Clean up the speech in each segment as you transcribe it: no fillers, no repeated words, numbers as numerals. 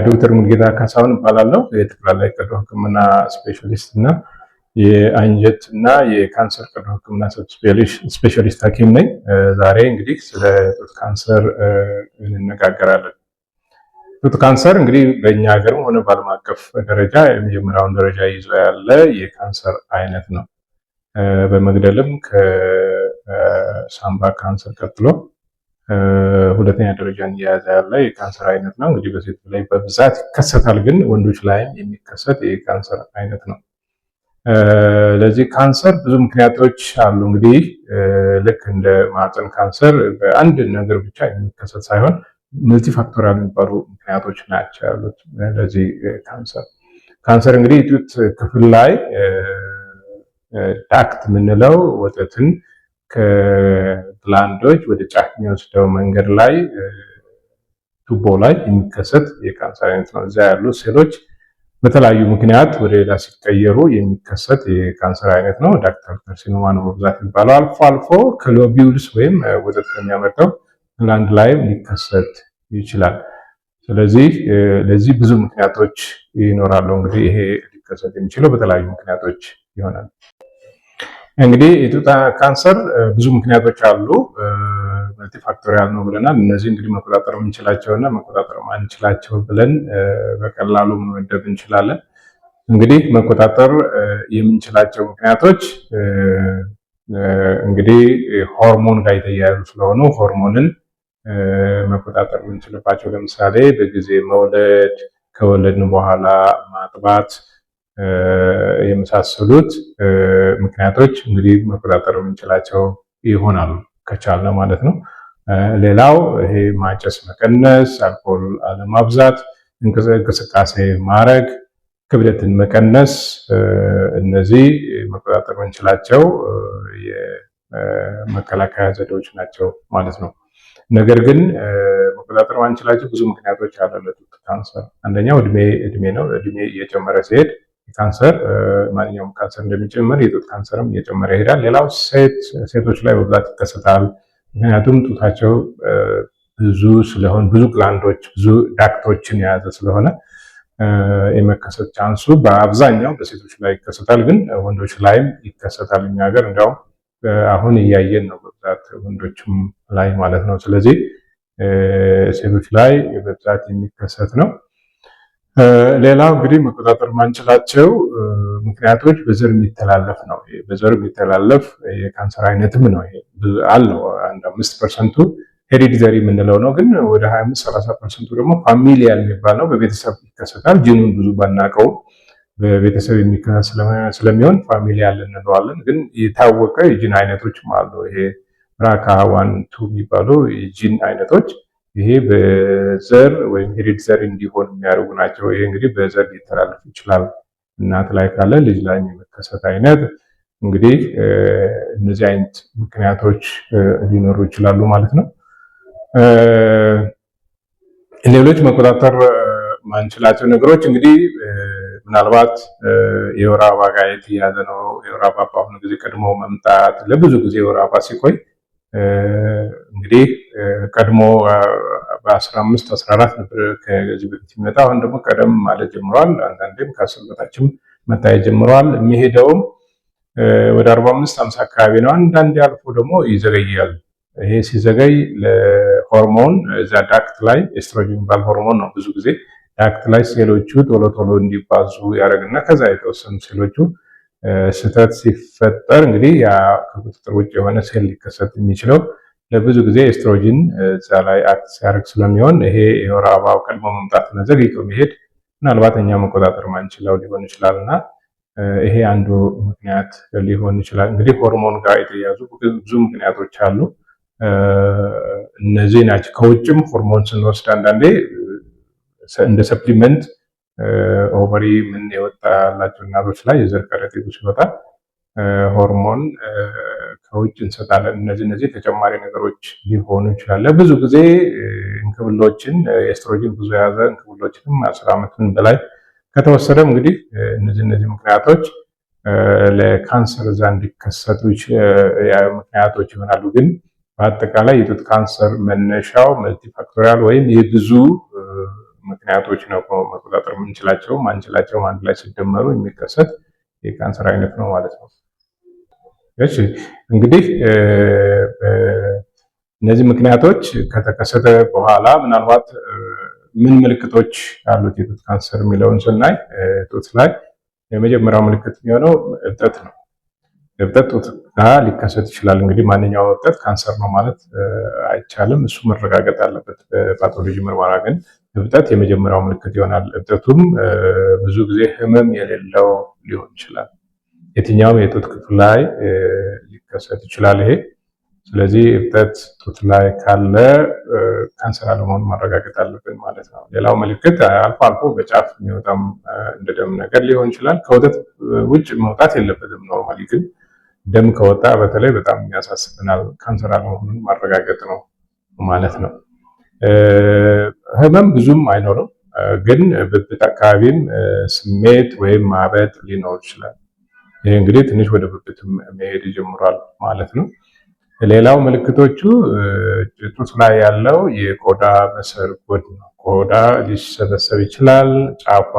ዶክተር ሙልጌታ ካሳሁን እባላለሁ። የጠቅላላ ቀዶ ሕክምና ስፔሻሊስት እና የአንጀት እና የካንሰር ቀዶ ሕክምና ስፔሻሊስት ሐኪም ነኝ። ዛሬ እንግዲህ ስለ ጡት ካንሰር እንነጋገራለን። ጡት ካንሰር እንግዲህ በእኛ ሀገርም ሆነ በዓለም አቀፍ ደረጃ የመጀመሪያውን ደረጃ ይዞ ያለ የካንሰር አይነት ነው። በመግደልም ከሳምባ ካንሰር ቀጥሎ ሁለተኛ ደረጃን እየያዘ ያለ የካንሰር አይነት ነው። እንግዲህ በሴቶች ላይ በብዛት ይከሰታል፣ ግን ወንዶች ላይም የሚከሰት የካንሰር አይነት ነው። ለዚህ ካንሰር ብዙ ምክንያቶች አሉ። እንግዲህ ልክ እንደ ማህፀን ካንሰር በአንድ ነገር ብቻ የሚከሰት ሳይሆን መልቲፋክቶሪያል የሚባሉ ምክንያቶች ናቸው ያሉት። ለዚህ ካንሰር እንግዲህ ጡት ክፍል ላይ ዳክት የምንለው ወተትን ከግላንዶች ወደ ጫፍ የሚወስደው መንገድ ላይ ቱቦ ላይ የሚከሰት የካንሰር አይነት ነው። እዚያ ያሉ ሴሎች በተለያዩ ምክንያት ወደ ሌላ ሲቀየሩ የሚከሰት የካንሰር አይነት ነው። ዳክታል ካርሲኖማ ነው በብዛት የሚባለው። አልፎ አልፎ ከሎቢውልስ ወይም ወተት ከሚያመርተው ግላንድ ላይም ሊከሰት ይችላል። ስለዚህ ለዚህ ብዙ ምክንያቶች ይኖራሉ። እንግዲህ ይሄ ሊከሰት የሚችለው በተለያዩ ምክንያቶች ይሆናል። እንግዲህ የጡት ካንሰር ብዙ ምክንያቶች አሉ። መልቲፋክቶሪያል ነው ብለናል። እነዚህ እንግዲህ መቆጣጠር የምንችላቸው እና መቆጣጠር ማንችላቸው ብለን በቀላሉ መመደብ እንችላለን። እንግዲህ መቆጣጠር የምንችላቸው ምክንያቶች እንግዲህ ሆርሞን ጋር የተያያዙ ስለሆኑ ሆርሞንን መቆጣጠር የምንችልባቸው ለምሳሌ በጊዜ መውለድ፣ ከወለድን በኋላ ማጥባት የመሳሰሉት ምክንያቶች እንግዲህ መቆጣጠር የምንችላቸው ይሆናሉ ከቻለ ማለት ነው። ሌላው ይሄ ማጨስ መቀነስ፣ አልኮል አለማብዛት፣ እንቅስቃሴ ማድረግ፣ ክብደትን መቀነስ፣ እነዚህ መቆጣጠር የምንችላቸው የመከላከያ ዘዴዎች ናቸው ማለት ነው። ነገር ግን መቆጣጠር ማንችላቸው ብዙ ምክንያቶች አሉ ለጡት ካንሰር። አንደኛው እድሜ ነው። እድሜ እየጨመረ ሲሄድ ካንሰር ማንኛውም ካንሰር እንደሚጨምር የጡት ካንሰርም እየጨመረ ይሄዳል። ሌላው ሴቶች ላይ በብዛት ይከሰታል። ምክንያቱም ጡታቸው ብዙ ስለሆነ ብዙ ግላንዶች ብዙ ዳክቶችን የያዘ ስለሆነ የመከሰት ቻንሱ በአብዛኛው በሴቶች ላይ ይከሰታል፣ ግን ወንዶች ላይም ይከሰታል። እኛ ሀገር እንዲያውም አሁን እያየን ነው በብዛት ወንዶችም ላይ ማለት ነው። ስለዚህ ሴቶች ላይ በብዛት የሚከሰት ነው። ሌላው እንግዲህ መቆጣጠር ማንችላቸው ምክንያቶች በዘር የሚተላለፍ ነው። በዘር የሚተላለፍ የካንሰር አይነትም ነው አለው። አንድ 5% ሄሪዲተሪ የምንለው ነው፣ ግን ወደ 25-30% ደግሞ ፋሚሊያል የሚባል ነው። በቤተሰብ ይከሰታል። ጂኑን ብዙ ባናቀው በቤተሰብ የሚከሰት ስለሚሆን ፋሚሊያል እንለዋለን። ግን የታወቀ የጂን አይነቶችም አሉ። ይሄ BRCA1-2 የሚባሉ የጂን አይነቶች ይሄ በዘር ወይም ሄሪዲተሪ እንዲሆን የሚያደርጉ ናቸው። ይሄ እንግዲህ በዘር ሊተላለፍ ይችላል። እናት ላይ ካለ ልጅ ላይ የሚከሰት አይነት እንግዲህ እነዚህ አይነት ምክንያቶች ሊኖሩ ይችላሉ ማለት ነው። ሌሎች መቆጣጠር ማንችላቸው ነገሮች እንግዲህ ምናልባት የወር አበባ ጋር የተያያዘ ነው። የወር አበባ በአሁኑ ጊዜ ቀድሞ መምጣት፣ ለብዙ ጊዜ የወር አበባ ሲቆይ እንግዲህ ቀድሞ በ15-14 ነበር ከዚህ በፊት የሚመጣ። አሁን ደግሞ ቀደም ማለት ጀምሯል። አንዳንዴም ከ10 በታችም መታየት ጀምረዋል። የሚሄደውም ወደ 45-50 አካባቢ ነው። አንዳንዴ አልፎ ደግሞ ይዘገያል። ይሄ ሲዘገይ ለሆርሞን እዛ ዳክት ላይ ኤስትሮጂን የሚባል ሆርሞን ነው ብዙ ጊዜ ዳክት ላይ ሴሎቹ ቶሎ ቶሎ እንዲባዙ ያደርግና ከዛ የተወሰኑ ሴሎቹ ስህተት ሲፈጠር እንግዲህ ያ ከቁጥጥር ውጭ የሆነ ሴል ሊከሰት የሚችለው ለብዙ ጊዜ ኤስትሮጂን እዛ ላይ አክት ሲያደርግ ስለሚሆን ይሄ የወር አበባው ቀድሞ መምጣትና ዘግይቶ መሄድ ምናልባት እኛ መቆጣጠር ማንችለው ሊሆን ይችላል እና ይሄ አንዱ ምክንያት ሊሆን ይችላል። እንግዲህ ሆርሞን ጋር የተያያዙ ብዙ ምክንያቶች አሉ። እነዚህ ናቸው። ከውጭም ሆርሞን ስንወስድ አንዳንዴ እንደ ሰፕሊመንት ኦቨሪ ምን የወጣላቸው እናቶች ላይ የዘር ከረጢቱ ሲወጣ ሆርሞን ከውጭ እንሰጣለን። እነዚህ ተጨማሪ ነገሮች ሊሆኑ ይችላል። ብዙ ጊዜ እንክብሎችን ኤስትሮጂን ብዙ የያዘ እንክብሎችንም 10 ዓመትን በላይ ከተወሰደም እንግዲህ እነዚህ ምክንያቶች ለካንሰር እዛ እንዲከሰቱ ምክንያቶች ይሆናሉ። ግን በአጠቃላይ የጡት ካንሰር መነሻው መልቲፋክቶሪያል ወይም የብዙ ምክንያት ምክንያቶች ነው መቆጣጠር የምንችላቸው ማንችላቸውም አንድ ላይ ሲደመሩ የሚከሰት የካንሰር አይነት ነው ማለት ነው። እሺ እንግዲህ እነዚህ ምክንያቶች ከተከሰተ በኋላ ምናልባት ምን ምልክቶች አሉት የጡት ካንሰር የሚለውን ስናይ ጡት ላይ የመጀመሪያው ምልክት የሚሆነው እብጠት ነው። እብጠት ጡት ጋር ሊከሰት ይችላል። እንግዲህ ማንኛውም እብጠት ካንሰር ነው ማለት አይቻልም። እሱ መረጋገጥ አለበት በፓቶሎጂ ምርመራ። ግን እብጠት የመጀመሪያው ምልክት ይሆናል። እብጠቱም ብዙ ጊዜ ህመም የሌለው ሊሆን ይችላል። የትኛውም የጡት ክፍል ላይ ሊከሰት ይችላል ይሄ። ስለዚህ እብጠት ጡት ላይ ካለ ካንሰር አለመሆኑን ማረጋገጥ አለብን ማለት ነው። ሌላው ምልክት አልፎ አልፎ በጫፍ የሚወጣም እንደ ደም ነገር ሊሆን ይችላል። ከወተት ውጭ መውጣት የለበትም። ኖርማሊ ግን ደም ከወጣ በተለይ በጣም የሚያሳስብናል። ካንሰር አለመሆኑን ማረጋገጥ ነው ማለት ነው። ህመም ብዙም አይኖርም፣ ግን ብብት አካባቢም ስሜት ወይም ማበጥ ሊኖር ይችላል። ይህ እንግዲህ ትንሽ ወደ ብብት መሄድ ይጀምራል ማለት ነው። ሌላው ምልክቶቹ ጡት ላይ ያለው የቆዳ መሰርጎድ ነው። ቆዳ ሊሰበሰብ ይችላል። ጫፏ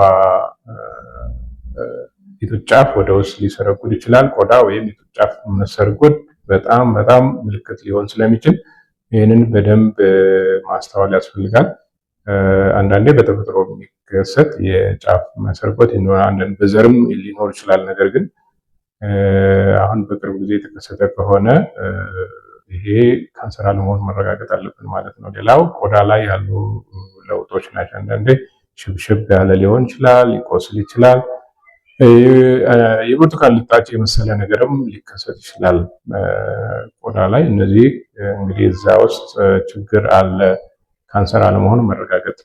የጡት ጫፍ ወደ ውስጥ ሊሰረጉድ ይችላል። ቆዳ ወይም የጡት ጫፍ መሰርጎድ በጣም በጣም ምልክት ሊሆን ስለሚችል ይህንን በደንብ ማስተዋል ያስፈልጋል። አንዳንዴ በተፈጥሮ የሚከሰት የጫፍ መሰርጎድ አንዳንድ በዘርም ሊኖር ይችላል። ነገር ግን አሁን በቅርብ ጊዜ የተከሰተ ከሆነ ይሄ ካንሰር አለመሆኑን መረጋገጥ አለብን ማለት ነው። ሌላው ቆዳ ላይ ያሉ ለውጦች ናቸው። አንዳንዴ ሽብሽብ ያለ ሊሆን ይችላል፣ ሊቆስል ይችላል። የብርቱካን ልጣጭ የመሰለ ነገርም ሊከሰት ይችላል ቆዳ ላይ። እነዚህ እንግዲህ እዛ ውስጥ ችግር አለ፣ ካንሰር አለመሆኑን መረጋገጥ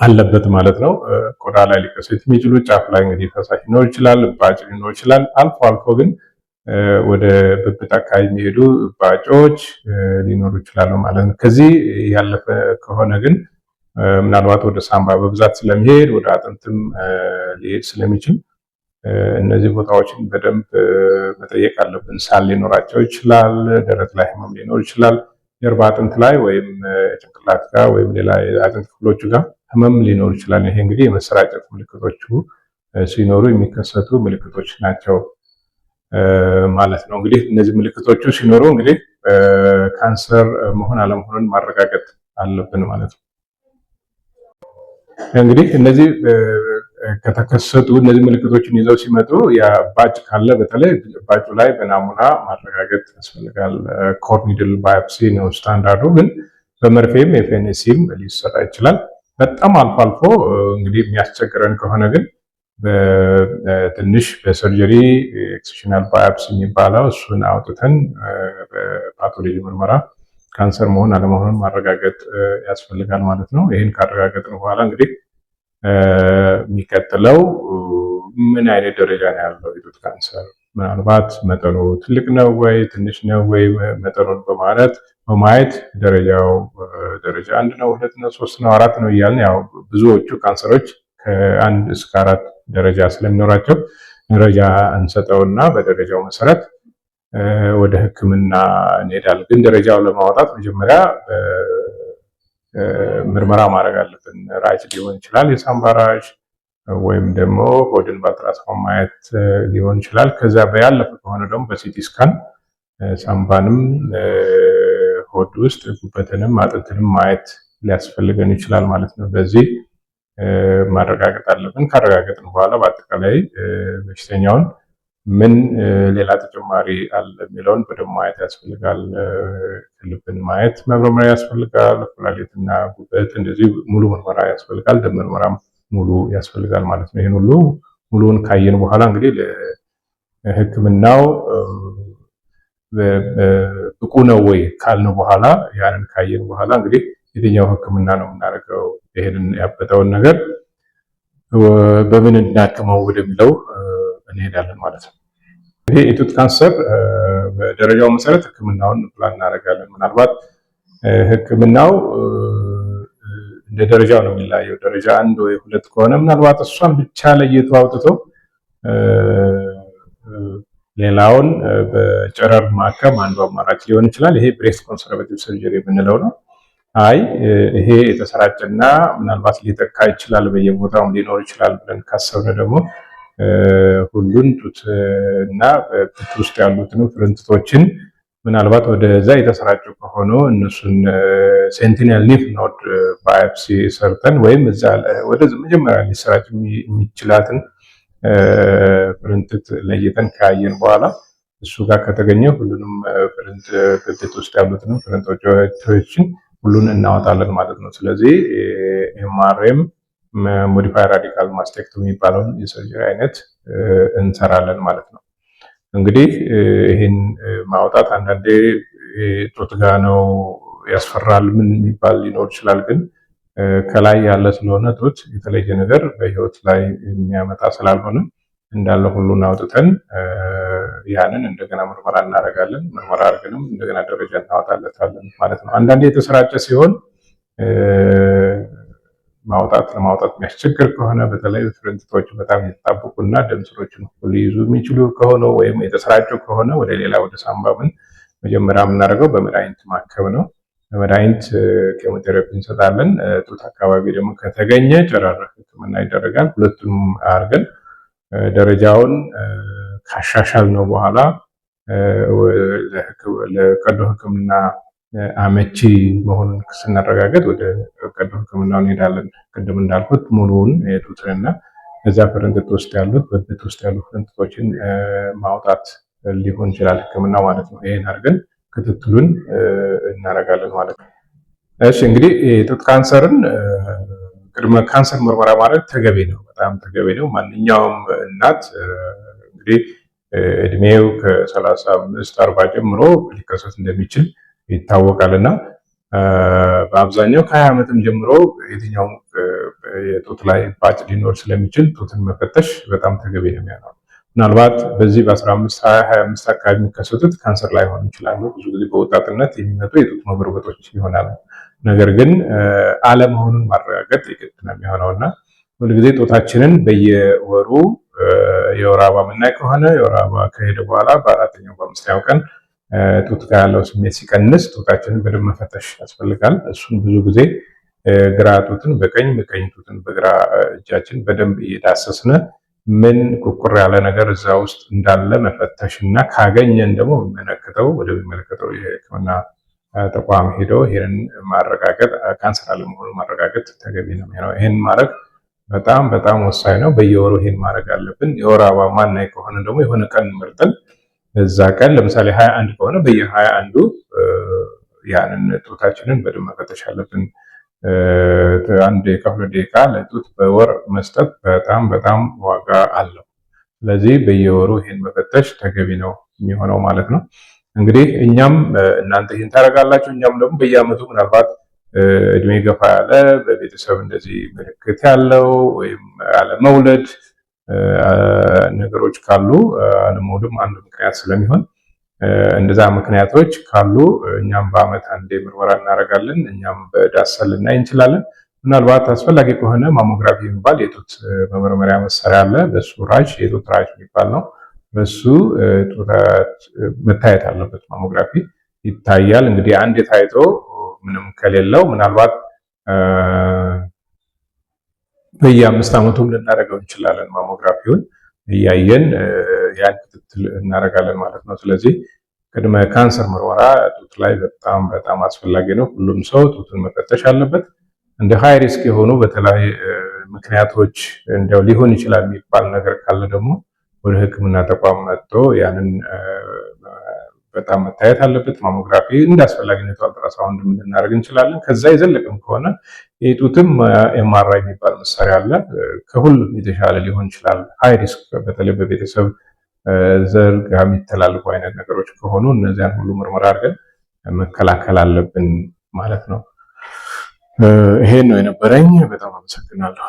አለበት ማለት ነው። ቆዳ ላይ ሊከሰት የሚችሉ ጫፍ ላይ እንግዲህ ፈሳሽ ሊኖር ይችላል፣ እባጭ ሊኖር ይችላል። አልፎ አልፎ ግን ወደ ብብት አካባቢ የሚሄዱ እባጮች ሊኖሩ ይችላሉ ማለት ነው። ከዚህ ያለፈ ከሆነ ግን ምናልባት ወደ ሳምባ በብዛት ስለሚሄድ ወደ አጥንትም ሊሄድ ስለሚችል እነዚህ ቦታዎችን በደንብ መጠየቅ አለብን። ሳል ሊኖራቸው ይችላል። ደረት ላይ ህመም ሊኖር ይችላል። ጀርባ አጥንት ላይ ወይም ጭንቅላት ጋር ወይም ሌላ የአጥንት ክፍሎቹ ጋር ህመም ሊኖር ይችላል። ይሄ እንግዲህ የመሰራጨት ምልክቶቹ ሲኖሩ የሚከሰቱ ምልክቶች ናቸው ማለት ነው። እንግዲህ እነዚህ ምልክቶቹ ሲኖሩ እንግዲህ ካንሰር መሆን አለመሆኑን ማረጋገጥ አለብን ማለት ነው። እንግዲህ እነዚህ ከተከሰቱ እነዚህ ምልክቶችን ይዘው ሲመጡ የባጭ ካለ በተለይ ባጩ ላይ በናሙና ማረጋገጥ ያስፈልጋል። ኮርኒድል ባዮፕሲ ነው ስታንዳርዱ፣ ግን በመርፌም ኤፍኤንሲም ሊሰራ ይችላል። በጣም አልፎ አልፎ እንግዲህ የሚያስቸግረን ከሆነ ግን በትንሽ በሰርጀሪ ኤክሴፕሽናል ባዮፕሲ የሚባለው እሱን አውጥተን በፓቶሎጂ ምርመራ ካንሰር መሆን አለመሆኑን ማረጋገጥ ያስፈልጋል ማለት ነው። ይህን ካረጋገጥን በኋላ እንግዲህ የሚቀጥለው ምን አይነት ደረጃ ነው ያለው የጡት ካንሰር፣ ምናልባት መጠኑ ትልቅ ነው ወይ ትንሽ ነው ወይ መጠኑን በማየት ደረጃው ደረጃ 1 ነው 2 ነው 3 ነው 4 ነው እያልን ያው ብዙዎቹ ካንሰሮች ከ1 እስከ 4 ደረጃ ስለሚኖራቸው ደረጃ እንሰጠውና በደረጃው መሰረት ወደ ሕክምና እንሄዳለን። ግን ደረጃው ለማውጣት መጀመሪያ ምርመራ ማድረግ አለብን። ራጅ ሊሆን ይችላል፣ የሳምባ ራጅ ወይም ደግሞ ሆድን በአልትራሳውንድ ማየት ሊሆን ይችላል። ከዛ በያለፈ ከሆነ ደግሞ በሲቲ ስካን ሳምባንም ሆድ ውስጥ ጉበትንም አጥንትንም ማየት ሊያስፈልገን ይችላል ማለት ነው። በዚህ ማረጋገጥ አለብን። ካረጋገጥን በኋላ በአጠቃላይ በሽተኛውን ምን ሌላ ተጨማሪ አለ የሚለውን በደንብ ማየት ያስፈልጋል። ልብን ማየት መመርመር ያስፈልጋል። ኩላሊትና ጉበት እንደዚህ ሙሉ ምርመራ ያስፈልጋል። ደም ምርመራም ሙሉ ያስፈልጋል ማለት ነው። ይህን ሁሉ ሙሉውን ካየን በኋላ እንግዲህ ለሕክምናው ብቁ ነው ወይ ካልን በኋላ ያንን ካየን በኋላ እንግዲህ የትኛው ሕክምና ነው የምናደርገው፣ ይሄንን ያበጠውን ነገር በምን እናክመው ወደሚለው እንሄዳለን ማለት ነው። ይሄ የጡት ካንሰር በደረጃው መሰረት ሕክምናውን ፕላን እናደርጋለን። ምናልባት ሕክምናው እንደ ደረጃው ነው የሚለያየው። ደረጃ 1 ወይ 2 ከሆነ ምናልባት እሷን ብቻ ለይቶ አውጥቶ ሌላውን በጨረር ማከም አንዱ አማራጭ ሊሆን ይችላል። ይሄ ብሬስት ኮንሰርቬቲቭ ሰርጀሪ የምንለው ነው። አይ ይሄ የተሰራጨና ምናልባት ሊጠቃ ይችላል በየቦታው ሊኖር ይችላል ብለን ካሰብን ደግሞ ሁሉን ጡት እና ጡት ውስጥ ያሉትን ፍርንትቶችን ምናልባት ወደዛ የተሰራጩ ከሆኑ እነሱን ሴንቲኔል ሊፍ ኖድ ባዮፕሲ ሰርተን ወይም እዛ ወደ መጀመሪያ ሊሰራጭ የሚችላትን ፍርንትት ለይተን ካየን በኋላ እሱ ጋር ከተገኘ ሁሉንም ፍርንትት ውስጥ ያሉትን ፍርንቶችን ሁሉን እናወጣለን ማለት ነው። ስለዚህ ኤምአርኤም ሞዲፋይ ራዲካል ማስቴክቶሚ የሚባለውን የሰርጀሪ አይነት እንሰራለን ማለት ነው። እንግዲህ ይህን ማውጣት አንዳንዴ ጡት ጋ ነው ያስፈራል ምን የሚባል ሊኖር ይችላል። ግን ከላይ ያለ ስለሆነ ጡት የተለየ ነገር በህይወት ላይ የሚያመጣ ስላልሆነ እንዳለ ሁሉን አውጥተን ያንን እንደገና ምርመራ እናደርጋለን። ምርመራ አድርገንም እንደገና ደረጃ እናወጣለታለን ማለት ነው። አንዳንዴ የተሰራጨ ሲሆን ለማውጣት የሚያስቸግር ከሆነ በተለይ ፍርንትቶች በጣም የተጣበቁና ደም ስሮችን ሊይዙ የሚችሉ ከሆነ ወይም የተሰራጩ ከሆነ ወደ ሌላ ወደ ሳምባ መጀመሪያ የምናደርገው በመድኃኒት ማከም ነው። በመድኃኒት ኬሞቴራፒ እንሰጣለን። ጡት አካባቢ ደግሞ ከተገኘ ጨረር ሕክምና ይደረጋል። ሁለቱም አድርገን ደረጃውን ካሻሻል ነው በኋላ ለቀዶ ሕክምና አመቺ መሆኑን ስናረጋገጥ ወደ ቀዶ ሕክምናው እንሄዳለን። ቅድም እንዳልኩት ሙሉውን የጡትንና እዛ ፍርንትት ውስጥ ያሉት በብት ውስጥ ያሉ ፍርንትቶችን ማውጣት ሊሆን ይችላል ሕክምና ማለት ነው። ይሄን አድርገን ክትትሉን እናደርጋለን ማለት ነው። እሺ እንግዲህ የጡት ካንሰርን ቅድመ ካንሰር ምርመራ ማድረግ ተገቢ ነው፣ በጣም ተገቢ ነው። ማንኛውም እናት እንግዲህ እድሜው ከ35-40 ጀምሮ ሊከሰት እንደሚችል ይታወቃል እና በአብዛኛው ከ20 ዓመትም ጀምሮ የትኛው የጡት ላይ ባጭ ሊኖር ስለሚችል ጡትን መፈተሽ በጣም ተገቢ ነው የሚሆነው። ምናልባት በዚህ በ15-20-25 አካባቢ የሚከሰቱት ካንሰር ላይሆኑ ይችላሉ። ብዙ ጊዜ በወጣትነት የሚመጡ የጡት መጉረበጦች ይሆናሉ። ነገር ግን አለመሆኑን ማረጋገጥ የግድ ነው የሚሆነው እና ሁልጊዜ ጡታችንን በየወሩ የወር አበባ የምናይ ከሆነ የወር አበባ ከሄደ በኋላ በአራተኛው በአምስተኛው ቀን ጡት ጋር ያለው ስሜት ሲቀንስ ጡታችንን በደንብ መፈተሽ ያስፈልጋል። እሱን ብዙ ጊዜ ግራ ጡትን በቀኝ ጡትን በግራ እጃችን በደንብ እየዳሰስን ምን ቁቁር ያለ ነገር እዛ ውስጥ እንዳለ መፈተሽ እና ካገኘን ደግሞ ወደሚመለከተው የሕክምና ተቋም ሄዶ ይሄንን ማረጋገጥ ካንሰር አለመሆኑን ማረጋገጥ ተገቢ ነው የሚሆነው። ይሄን ማድረግ በጣም በጣም ወሳኝ ነው። በየወሩ ይሄን ማድረግ አለብን። የወር አበባ ማናይ ከሆነ ደግሞ የሆነ ቀን መርጠን እዛ ቀን ለምሳሌ 21 ከሆነ በየ21ዱ ያንን ጡታችንን በደንብ መፈተሽ አለብን። አንድ ደቂቃ 2 ደቂቃ ለጡት በወር መስጠት በጣም በጣም ዋጋ አለው። ስለዚህ በየወሩ ይሄን መፈተሽ ተገቢ ነው የሚሆነው ማለት ነው። እንግዲህ እኛም እናንተ ይሄን ታደርጋላችሁ፣ እኛም ደግሞ በየአመቱ ምናልባት እድሜ ገፋ ያለ በቤተሰብ እንደዚህ ምልክት ያለው ወይም አለመውለድ ነገሮች ካሉ አለመውለድም አንዱ ምክንያት ስለሚሆን እንደዛ ምክንያቶች ካሉ እኛም በአመት አንዴ ምርመራ እናደርጋለን። እኛም በዳሰን ልናይ እንችላለን። ምናልባት አስፈላጊ ከሆነ ማሞግራፊ የሚባል የጡት መመርመሪያ መሳሪያ አለ። በሱ የጡት ራጅ የሚባል ነው። በሱ መታየት አለበት። ማሞግራፊ ይታያል። እንግዲህ አንድ ታይቶ ምንም ከሌለው ምናልባት በየ5 ዓመቱም ልናደርገው እንችላለን። ማሞግራፊውን እያየን ያን ክትትል እናደርጋለን ማለት ነው። ስለዚህ ቅድመ ካንሰር ምርመራ ጡት ላይ በጣም በጣም አስፈላጊ ነው። ሁሉም ሰው ጡቱን መፈተሽ አለበት። እንደ ሃይ ሪስክ የሆኑ በተለይ ምክንያቶች እንደው ሊሆን ይችላል የሚባል ነገር ካለ ደግሞ ወደ ሕክምና ተቋም መጥቶ ያንን በጣም መታየት አለበት። ማሞግራፊ እንደ አስፈላጊነቱ አልትራሳውንድ ልናደርግ እንችላለን። ከዛ የዘለቀም ከሆነ የጡትም ኤምአርአይ የሚባል መሳሪያ አለ። ከሁሉም የተሻለ ሊሆን ይችላል። ሃይ ሪስክ በተለይ በቤተሰብ ዘር ጋር የሚተላለፉ አይነት ነገሮች ከሆኑ እነዚያን ሁሉ ምርመራ አድርገን መከላከል አለብን ማለት ነው። ይሄን ነው የነበረኝ። በጣም አመሰግናለሁ።